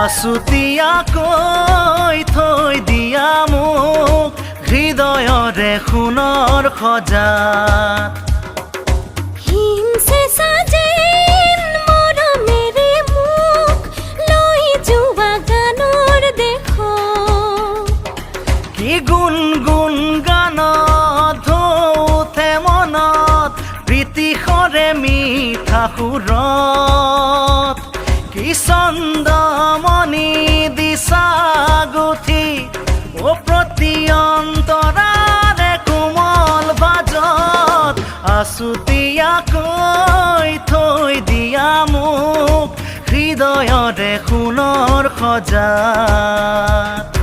আছুতীয়াকৈ থৈ দিয়া মোক হৃদয়ৰে সোণৰ সজাত কি গুণ গুণ গানত ধৌথে মনত প্ৰীতিশৰে মিঠা সুৰত কি চন্দমণি দিছা গুঠি অ প্ৰতি অন্তৰাৰে কোমল বাজত আছুতীয়াকৈ থৈ দিয়া মোক হৃদয়ৰে সোণৰ সজাত